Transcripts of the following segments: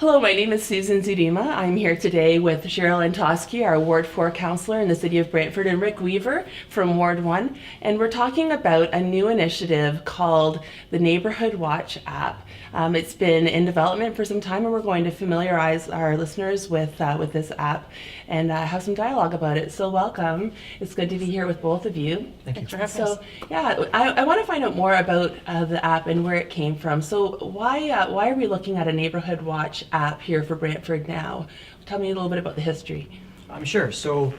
Hello, my name is Susan Zudima. I'm here today with Cheryl Antoski, our Ward 4 councillor in the city of Brantford, and Rick Weaver from Ward 1. And we're talking about a new initiative called the Neighborhood Watch app. It's been in development for some time, and we're going to familiarize our listeners with this app and have some dialogue about it. So welcome. It's good to be here with both of you. Thanks for having us. Yeah, I want to find out more about the app and where it came from. So why are we looking at a Neighborhood Watch app here for Brantford now? Tell me a little bit about the history. Sure. So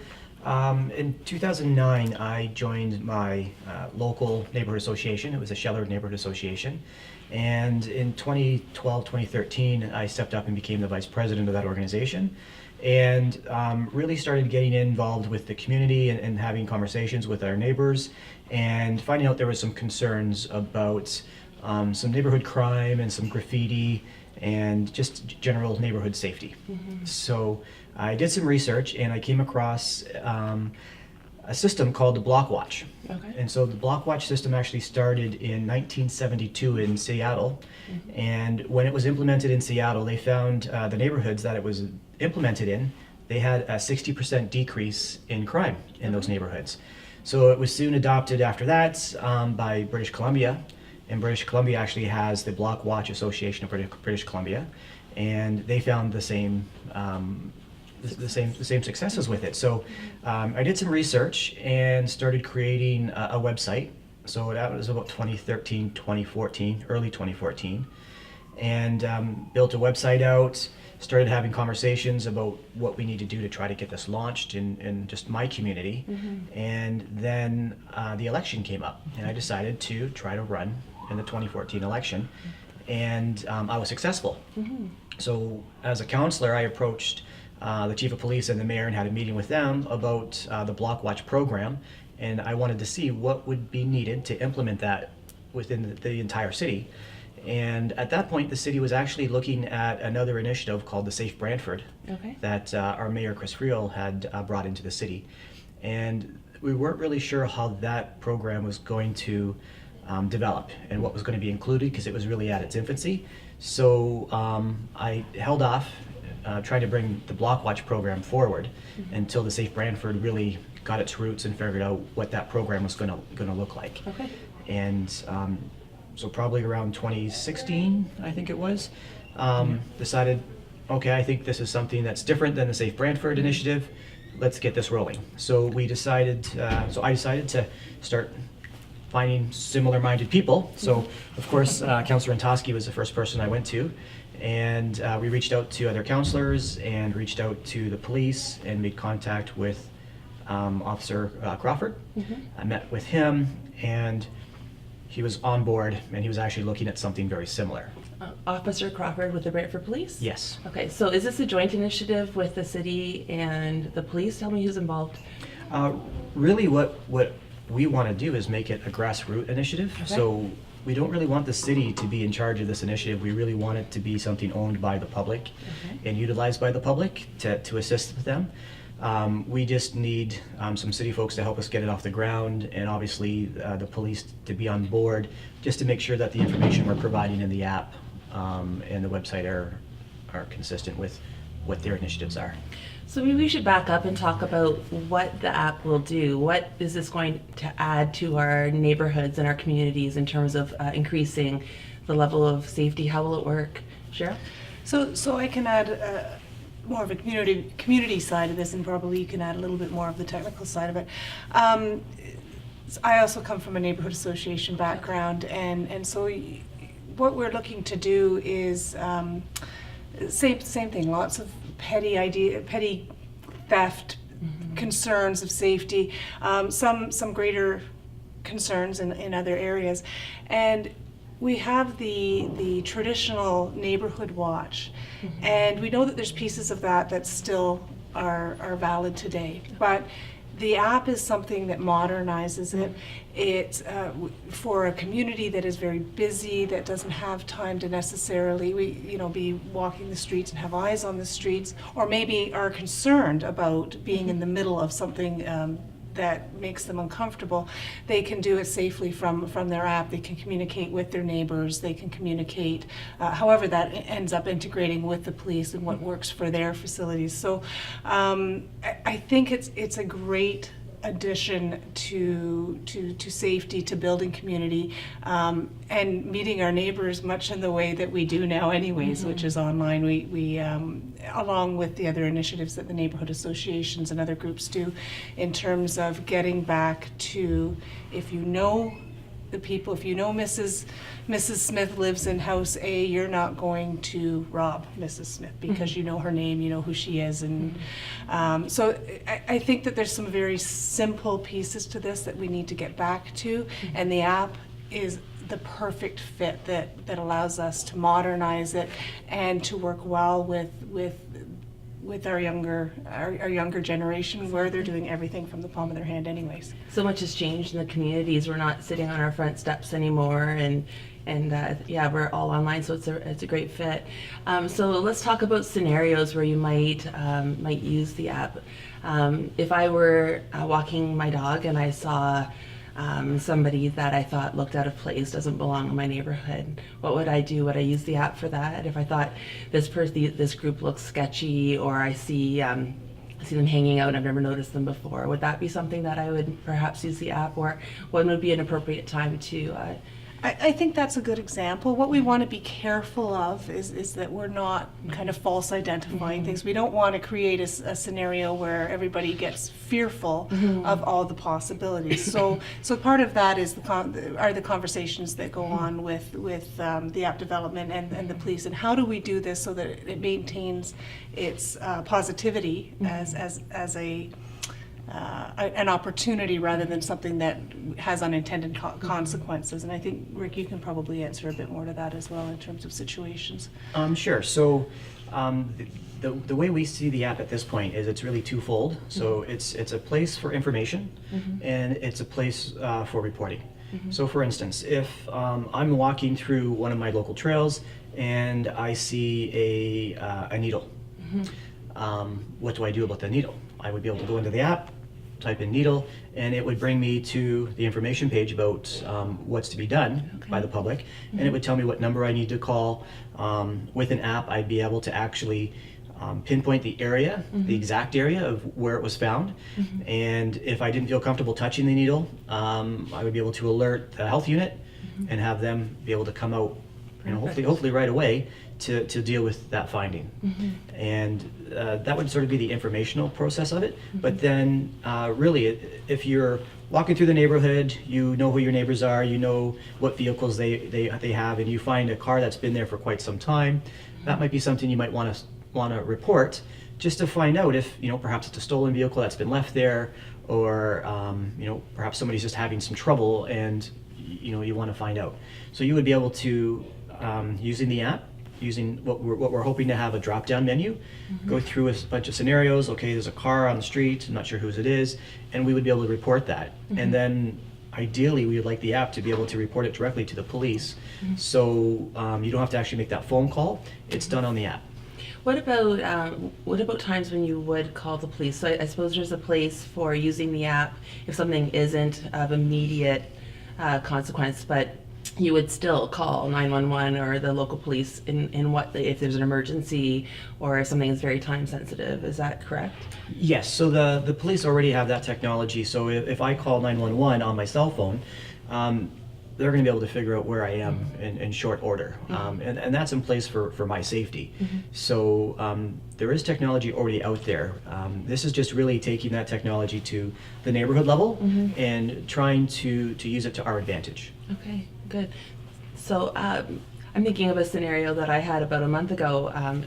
in 2009, I joined my local neighborhood association. It was a Scheller Neighborhood Association. And in 2012, 2013, I stepped up and became the vice president of that organization, and really started getting involved with the community and having conversations with our neighbors, and finding out there was some concerns about some neighborhood crime and some graffiti and just general neighborhood safety. Mm-hmm. So I did some research and I came across a system called the Block Watch. Okay. And so the Block Watch system actually started in 1972 in Seattle. Mm-hmm. And when it was implemented in Seattle, they found the neighborhoods that it was implemented in, they had a 60% decrease in crime in those neighborhoods. So it was soon adopted after that by British Columbia. And British Columbia actually has the Block Watch Association of British Columbia, and they found the same successes with it. So I did some research and started creating a website. So that was about 2013, 2014, early 2014, and built a website out. Started having conversations about what we need to do to try to get this launched in just my community. Mm-hmm. And then the election came up, and I decided to try to run in the 2014 election, and I was successful. Mm-hmm. So as a councillor, I approached the chief of police and the mayor and had a meeting with them about the Block Watch program, and I wanted to see what would be needed to implement that within the entire city. And at that point, the city was actually looking at another initiative called the Safe Brantford. Okay. That our mayor, Chris Friel, had brought into the city. And we weren't really sure how that program was going to develop and what was going to be included, because it was really at its infancy. So I held off trying to bring the Block Watch program forward until the Safe Brantford really got its roots and figured out what that program was going to look like. Okay. And so probably around 2016, I think it was, decided, okay, I think this is something that's different than the Safe Brantford initiative. Let's get this rolling. So I decided to start finding similar-minded people. So, of course, Councillor Antoski was the first person I went to, and we reached out to other councillors and reached out to the police and made contact with Officer Crawford. Mm-hmm. I met with him, and he was on board, and he was actually looking at something very similar. Officer Crawford with the Brantford Police? Yes. Okay, so is this a joint initiative with the city and the police? Tell me who's involved. Really what we want to do is make it a grassroots initiative. Okay. So we don't really want the city to be in charge of this initiative. We really want it to be something owned by the public and utilized by the public to assist with them. We just need some city folks to help us get it off the ground, and obviously the police to be on board, just to make sure that the information we're providing in the app and the website are consistent with what their initiatives are. So maybe we should back up and talk about what the app will do. What is this going to add to our neighborhoods and our communities in terms of increasing the level of safety? How will it work? Cheryl? So I can add more of a community side of this, and probably you can add a little bit more of the technical side of it. I also come from a neighborhood association background, and so what we're looking to do is same thing. Lots of petty theft, concerns of safety, some greater concerns in other areas, and we have the traditional neighborhood watch, and we know that there's pieces of that still are valid today, but the app is something that modernizes it. It's for a community that is very busy, that doesn't have time to necessarily be walking the streets and have eyes on the streets, or maybe are concerned about being in the middle of something that makes them uncomfortable, they can do it safely from their app. They can communicate with their neighbors. They can communicate however that ends up integrating with the police and what works for their facilities. So I think it's a great addition to safety, to building community, and meeting our neighbors much in the way that we do now anyways, which is online. We along with the other initiatives that the neighborhood associations and other groups do in terms of getting back to, if you know the people, if you know Mrs. Smith lives in house A, you're not going to rob Mrs. Smith because you know her name, you know who she is. And so I think that there's some very simple pieces to this that we need to get back to, and the app is the perfect fit that allows us to modernize it and to work well with our younger generation, where they're doing everything from the palm of their hand anyways. So much has changed in the communities. We're not sitting on our front steps anymore, and yeah, we're all online, so it's a great fit. So let's talk about scenarios where you might use the app. If I were walking my dog and I saw somebody that I thought looked out of place, doesn't belong in my neighborhood, what would I do? Would I use the app for that? If I thought this group looks sketchy, or I see them hanging out and I've never noticed them before, would that be something that I would perhaps use the app? Or when would be an appropriate time to I think that's a good example. What we want to be careful of is that we're not kind of false identifying things. We don't want to create a scenario where everybody gets fearful of all the possibilities. So part of that is are the conversations that go on with the app development and the police, and how do we do this so that it maintains its positivity as an opportunity rather than something that has unintended consequences. And I think, Rick, you can probably answer a bit more to that as well in terms of situations. Sure. So the way we see the app at this point is it's really twofold. So it's a place for information, and it's a place for reporting. So for instance, if I'm walking through one of my local trails and I see a needle, what do I do about the needle? I would be able to go into the app, type in needle, and it would bring me to the information page about what's to be done by the public, and it would tell me what number I need to call. With an app, I'd be able to actually pinpoint the area, the exact area of where it was found, and if I didn't feel comfortable touching the needle, I would be able to alert the health unit and have them be able to come out, hopefully right away to deal with that finding. And that would sort of be the informational process of it. But then really, if you're walking through the neighborhood, you know who your neighbors are, you know what vehicles they have, and you find a car that's been there for quite some time, that might be something you might want to report, just to find out if perhaps it's a stolen vehicle that's been left there, or perhaps somebody's just having some trouble and you want to find out. So you would be able to, using the app, using what we're hoping to have a drop-down menu, go through a bunch of scenarios. Okay, there's a car on the street, I'm not sure whose it is, and we would be able to report that. And then ideally we would like the app to be able to report it directly to the police, so you don't have to actually make that phone call. It's done on the app. What about times when you would call the police? So I suppose there's a place for using the app if something isn't of immediate consequence, but you would still call 911 or the local police if there's an emergency or if something is very time sensitive. Is that correct? Yes. So the police already have that technology. So if I call 911 on my cell phone, they're going to be able to figure out where I am in short order, and that's in place for my safety. So there is technology already out there. This is just really taking that technology to the neighborhood level and trying to use it to our advantage. Okay, good. So I'm thinking of a scenario that I had about a month ago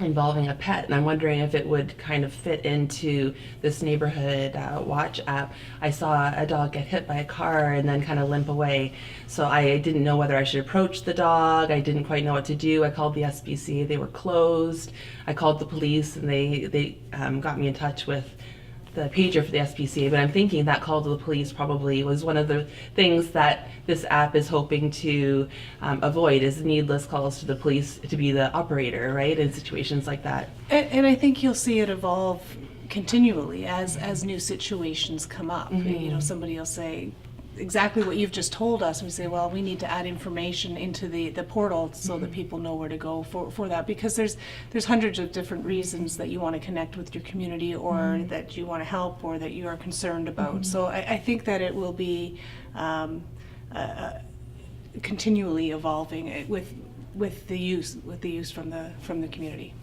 involving a pet, and I'm wondering if it would kind of fit into this neighborhood watch app. I saw a dog get hit by a car and then kind of limp away, so I didn't know whether I should approach the dog. I didn't quite know what to do. I called the SPCA, they were closed. I called the police, and they got me in touch with the pager for the SPCA, but I'm thinking that call to the police probably was one of the things that this app is hoping to avoid, is needless calls to the police to be the operator, right, in situations like that. And I think you'll see it evolve continually as new situations come up. You know, somebody will say exactly what you've just told us, and we say, well, we need to add information into the portal so that people know where to go for that, because there's hundreds of different reasons that you want to connect with your community, or that you want to help, or that you are concerned about. So I think that it will be continually evolving with the use from the community.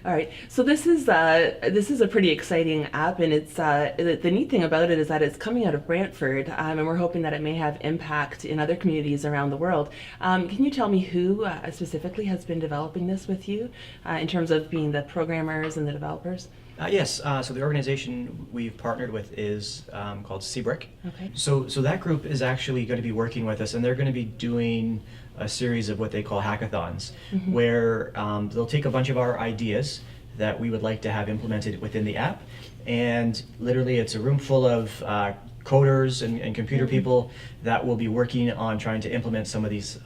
All right, so this is a pretty exciting app, and it's the neat thing about it is that it's coming out of Brantford, and we're hoping that it may have impact in other communities around the world. Can you tell me who specifically has been developing this with you, in terms of being the programmers and the developers? Yes, so the organization we've partnered with is called CBRIC. Okay. So that group is actually going to be working with us, and they're going to be doing a series of what they call hackathons, where they'll take a bunch of our ideas that we would like to have implemented within the app, and literally it's a room full of coders and computer people that will be working on trying to implement some of these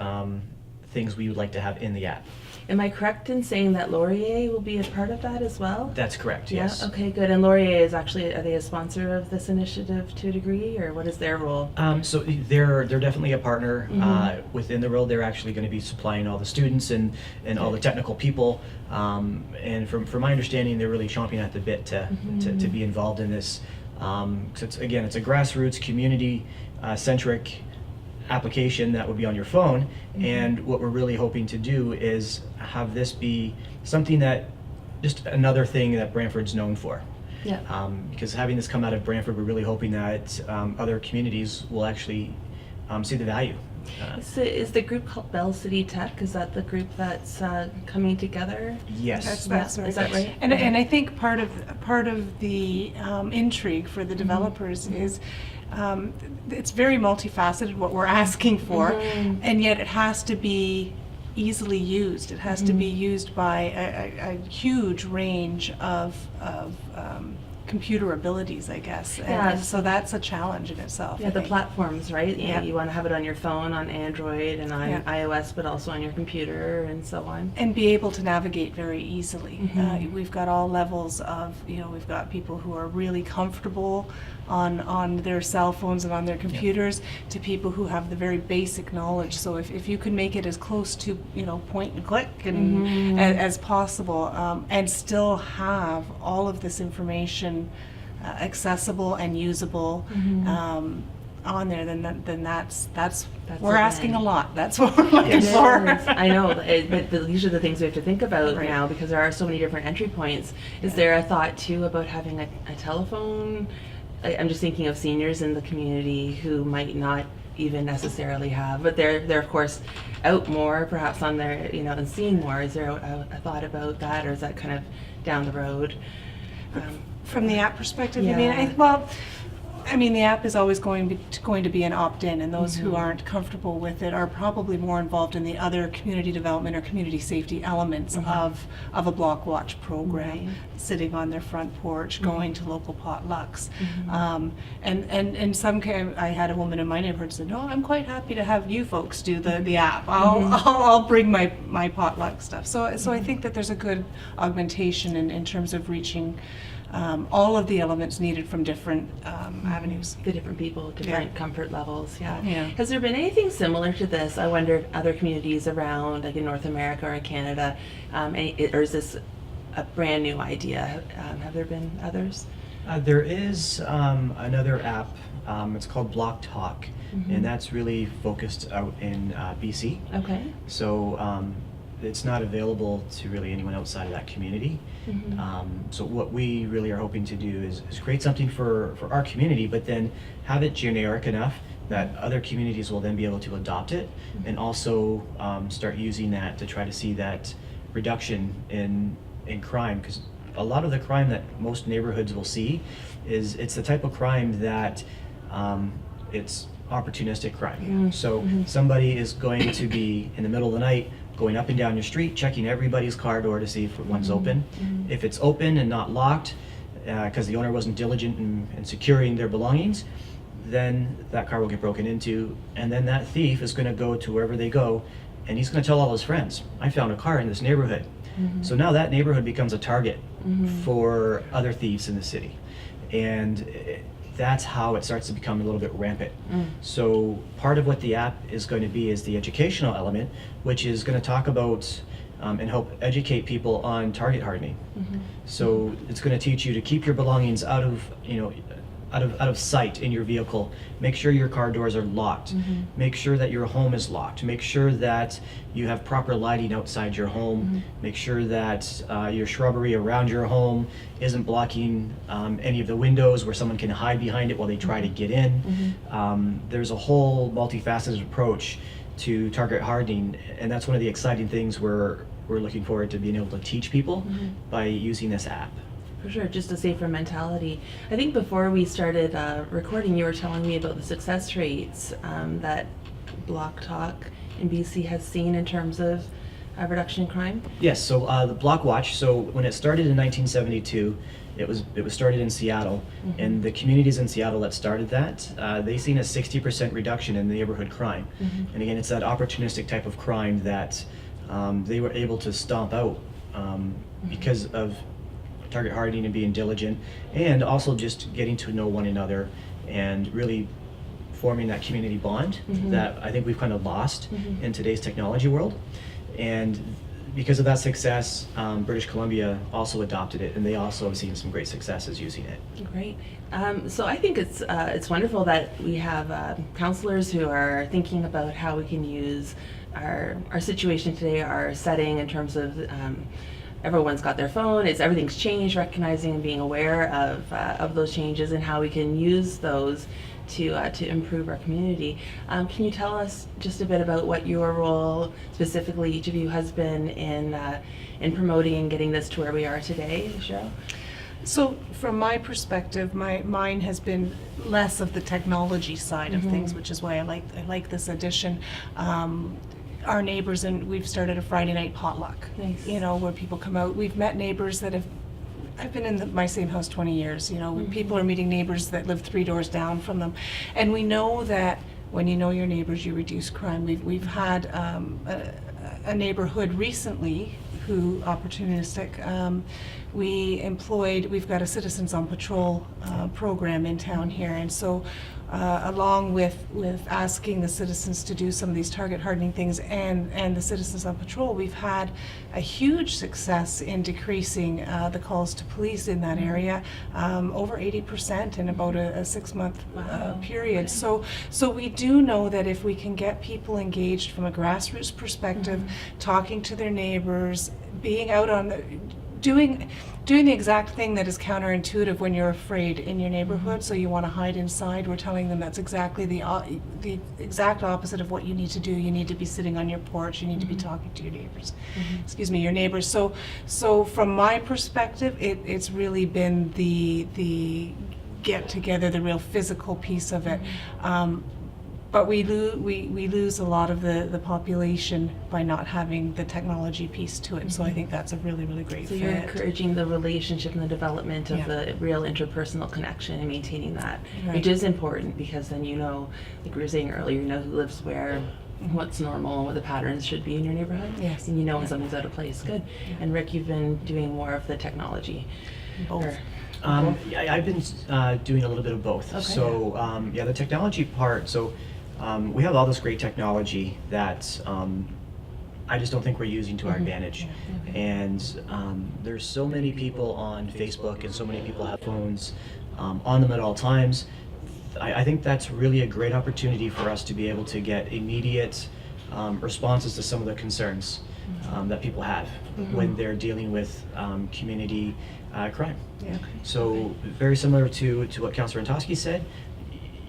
things we would like to have in the app. Am I correct in saying that Laurier will be a part of that as well? That's correct, yes. Yeah, okay, good. And Laurier is actually, are they a sponsor of this initiative to a degree, or what is their role? So they're definitely a partner within the role. They're actually going to be supplying all the students and all the technical people. And from my understanding, they're really chomping at the bit to be involved in this. So it's a grassroots, community-centric application that would be on your phone, and what we're really hoping to do is have this be something that, just another thing that Brantford's known for. Yeah. Because having this come out of Brantford, we're really hoping that other communities will actually see the value. Is the group called Bell City Tech? Is that the group that's coming together? Yes. That's right. Is that right? And I think part of the intrigue for the developers is it's very multifaceted what we're asking for, and yet it has to be easily used. It has to be used by a huge range of computer abilities, I guess. And so that's a challenge in itself. Yeah, the platforms, right? Yeah. You want to have it on your phone, on Android, and on iOS, but also on your computer and so on. And be able to navigate very easily. We've got all levels of, we've got people who are really comfortable on their cell phones and on their computers, to people who have the very basic knowledge. So if you can make it as close to point and click and as possible, and still have all of this information accessible and usable on there, then that's we're asking a lot. That's what we're looking for. I know, but these are the things we have to think about now, because there are so many different entry points. Is there a thought too about having a telephone? I'm just thinking of seniors in the community who might not even necessarily have, but they're of course out more, perhaps on their, and seeing more. Is there a thought about that, or is that kind of down the road? From the app perspective, you mean? I mean, the app is always going to be an opt-in, and those who aren't comfortable with it are probably more involved in the other community development or community safety elements of a block watch program, sitting on their front porch, going to local potlucks. And some I had a woman in my neighborhood said, "No, I'm quite happy to have you folks do the app. I'll bring my potluck stuff." So I think that there's a good augmentation in terms of reaching all of the elements needed from different avenues. The different people, different comfort levels, Yeah. Has there been anything similar to this? I wonder if other communities around, like in North America or in Canada, or is this a brand new idea? Have there been others? There is another app, it's called Block Talk, and that's really focused out in BC. Okay. So it's not available to really anyone outside of that community. So what we really are hoping to do is create something for our community, but then have it generic enough that other communities will then be able to adopt it, and also start using that to try to see that reduction in crime, because a lot of the crime that most neighborhoods will see it's the type of crime that it's opportunistic crime. So somebody is going to be in the middle of the night going up and down your street, checking everybody's car door to see if one's open. If it's open and not locked, because the owner wasn't diligent in securing their belongings, then that car will get broken into, and then that thief is going to go to wherever they go, and he's going to tell all his friends, "I found a car in this neighborhood." So now that neighborhood becomes a target for other thieves in the city. And that's how it starts to become a little bit rampant. So part of what the app is going to be is the educational element, which is going to talk about and help educate people on target hardening. So it's going to teach you to keep your belongings out of, out of sight in your vehicle. Make sure your car doors are locked. Make sure that your home is locked. Make sure that you have proper lighting outside your home. Make sure that your shrubbery around your home isn't blocking any of the windows where someone can hide behind it while they try to get in. There's a whole multifaceted approach to target hardening, and that's one of the exciting things we're looking forward to being able to teach people by using this app. For sure, just a safer mentality. I think before we started recording, you were telling me about the success rates that Block Talk in BC has seen in terms of reduction in crime. Yes, so the Block Watch, so when it started in 1972, it was started in Seattle, and the communities in Seattle that started that, they seen a 60% reduction in neighborhood crime. And again, it's that opportunistic type of crime that they were able to stomp out because of target hardening and being diligent, and also just getting to know one another and really forming that community bond that I think we've kind of lost in today's technology world. And because of that success, British Columbia also adopted it, and they also have seen some great successes using it. Great. So I think it's wonderful that we have counselors who are thinking about how we can use our situation today, our setting in terms of everyone's got their phone. Everything's changed, recognizing and being aware of those changes and how we can use those to improve our community. Can you tell us just a bit about what your role, specifically each of you, has been in promoting and getting this to where we are today, Cheryl? So from my perspective, mine has been less of the technology side of things, which is why I like this addition. Our neighbors, and we've started a Friday night potluck. Nice. Where people come out. We've met neighbors that I've been in my same house 20 years. People are meeting neighbors that live 3 doors down from them, and we know that when you know your neighbors, you reduce crime. We've had a neighborhood recently who opportunistic. We've got a Citizens on Patrol program in town here, and so along with asking the citizens to do some of these target hardening things and the Citizens on Patrol, we've had a huge success in decreasing the calls to police in that area, over 80% in about a 6-month period. So we do know that if we can get people engaged from a grassroots perspective, talking to their neighbors, being out on doing the exact thing that is counterintuitive when you're afraid in your neighborhood, so you want to hide inside. We're telling them that's exactly the exact opposite of what you need to do. You need to be sitting on your porch. You need to be talking to your neighbors. Your neighbors. So from my perspective, it's really been the get together, the real physical piece of it. But we lose a lot of the population by not having the technology piece to it. So I think that's a really, really great fit. So you're encouraging the relationship and the development of the real interpersonal connection and maintaining that, which is important, because then like we were saying earlier, who lives where, what's normal, what the patterns should be in your neighborhood. Yes. And when something's out of place. Good. And Rick, you've been doing more of the technology. Both. I've been doing a little bit of both. Okay. So the technology part, so we have all this great technology that I just don't think we're using to our advantage. Okay. And there's so many people on Facebook, and so many people have phones on them at all times. I think that's really a great opportunity for us to be able to get immediate responses to some of the concerns that people have when they're dealing with community crime. Yeah. So very similar to what Councillor Antoski said,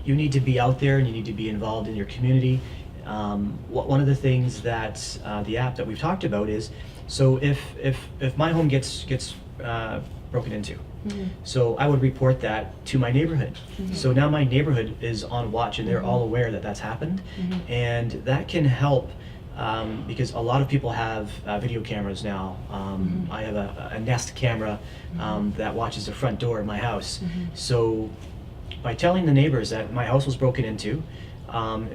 you need to be out there and you need to be involved in your community. One of the things that the app that we've talked about is, so if my home gets broken into, so I would report that to my neighborhood. So now my neighborhood is on watch, and they're all aware that that's happened, and that can help. Because a lot of people have video cameras now. I have a Nest camera that watches the front door of my house. So by telling the neighbors that my house was broken into,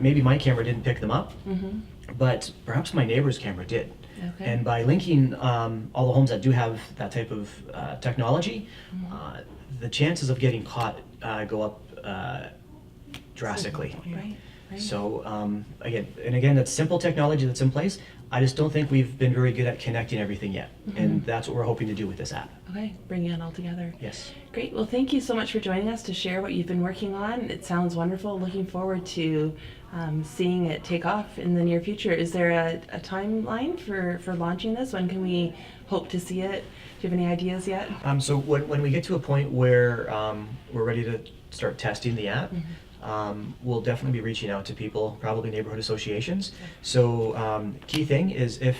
maybe my camera didn't pick them up, but perhaps my neighbor's camera did. Okay. And by linking all the homes that do have that type of technology, the chances of getting caught go up drastically. Right. Right. So again, that's simple technology that's in place. I just don't think we've been very good at connecting everything yet, and that's what we're hoping to do with this app. Okay, bringing it all together. Yes. Great. Well, thank you so much for joining us to share what you've been working on. It sounds wonderful. Looking forward to seeing it take off in the near future. Is there a timeline for launching this? When can we hope to see it? Do you have any ideas yet? So when we get to a point where we're ready to start testing the app, we'll definitely be reaching out to people, probably neighborhood associations. So key thing is, if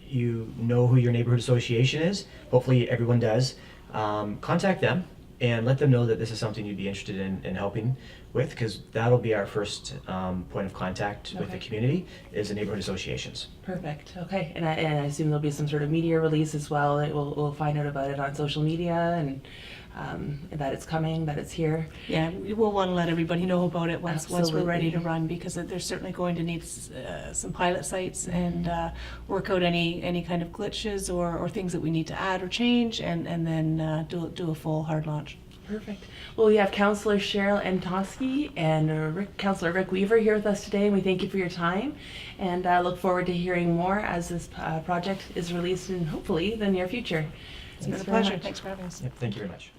you know who your neighborhood association is, hopefully everyone does, contact them and let them know that this is something you'd be interested in helping with, because that'll be our first point of contact with the community, is the neighborhood associations. Perfect. Okay. And I assume there'll be some sort of media release as well. That we'll find out about it on social media, and that it's coming, that it's here. Yeah, we'll want to let everybody know about it once we're ready to Absolutely. run, because they're certainly going to need some pilot sites and work out any kind of glitches or things that we need to add or change, and then do a full hard launch. Perfect. Well, we have Councillor Cheryl Antoski and Councillor Rick Weaver here with us today, and we thank you for your time, and look forward to hearing more as this project is released in hopefully the near future. It's been a Thanks very pleasure. much. Thanks for having us. Yep, thank you very much.